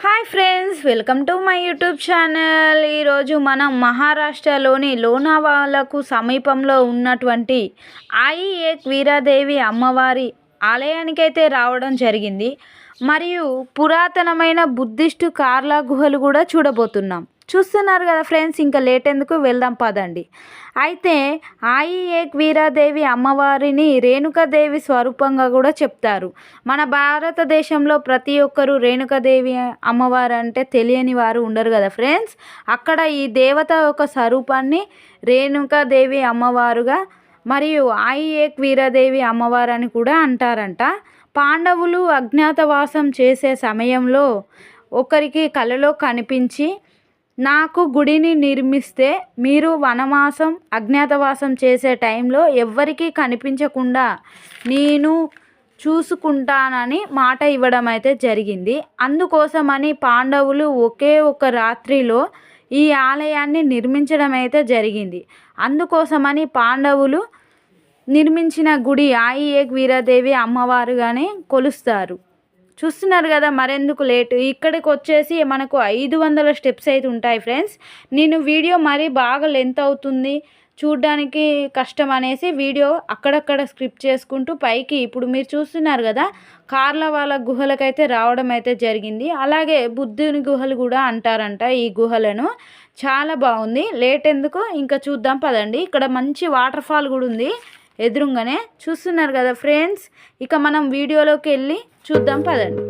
Hi friends, welcome to my YouTube channel. ఈరోజు మనం మహారాష్ట్రలోని లోనావాలకు సమీపంలో ఉన్నటువంటి ఆయి ఏక్ వీరాదేవి అమ్మవారి ఆలయానికైతే రావడం జరిగింది. మరియు పురాతనమైన బుద్ధిస్టు కార్ల గుహలు కూడా చూడబోతున్నాం. చూస్తున్నారు కదా ఫ్రెండ్స్, ఇంకా లేట్ ఎందుకు, వెళ్దాం పదండి. అయితే ఆయి ఏక్ వీరాదేవి అమ్మవారిని రేణుకాదేవి స్వరూపంగా కూడా చెప్తారు. మన భారతదేశంలో ప్రతి ఒక్కరూ రేణుకాదేవి అమ్మవారు అంటే తెలియని వారు ఉండరు కదా ఫ్రెండ్స్. అక్కడ ఈ దేవత యొక్క స్వరూపాన్ని రేణుకాదేవి అమ్మవారుగా మరియు ఆయి ఏక్ వీరాదేవి అమ్మవారు అని కూడా అంటారంట. పాండవులు అజ్ఞాతవాసం చేసే సమయంలో ఒకరికి కలలో కనిపించి, నాకు గుడిని నిర్మిస్తే మీరు వనవాసం అజ్ఞాతవాసం చేసే టైంలో ఎవ్వరికీ కనిపించకుండా నేను చూసుకుంటానని మాట ఇవ్వడం అయితే జరిగింది. అందుకోసమని పాండవులు ఒకే ఒక రాత్రిలో ఈ ఆలయాన్ని నిర్మించడం అయితే జరిగింది. అందుకోసమని పాండవులు నిర్మించిన గుడి ఆయి ఏక్ వీరాదేవి అమ్మవారుగానే కొలుస్తారు. చూస్తున్నారు కదా, మరెందుకు లేటు, ఇక్కడికి వచ్చేసి మనకు 500 స్టెప్స్ అయితే ఉంటాయి ఫ్రెండ్స్. నేను వీడియో మరీ బాగా లెంత్ అవుతుంది, చూడ్డానికి కష్టం అనేసి వీడియో అక్కడక్కడ స్క్రిప్ట్ చేసుకుంటూ పైకి ఇప్పుడు మీరు చూస్తున్నారు కదా కార్ల వాళ్ళ గుహలకైతే రావడం అయితే జరిగింది. అలాగే బుద్ధుని గుహలు కూడా అంటారంట ఈ గుహలను. చాలా బాగుంది. లేట్ ఎందుకు, ఇంకా చూద్దాం పదండి. ఇక్కడ మంచి వాటర్ ఫాల్ కూడా ఉంది ఎదురుగానే. చూస్తున్నారు కదా ఫ్రెండ్స్, ఇక మనం వీడియోలోకి వెళ్ళి చూద్దాం పదండి.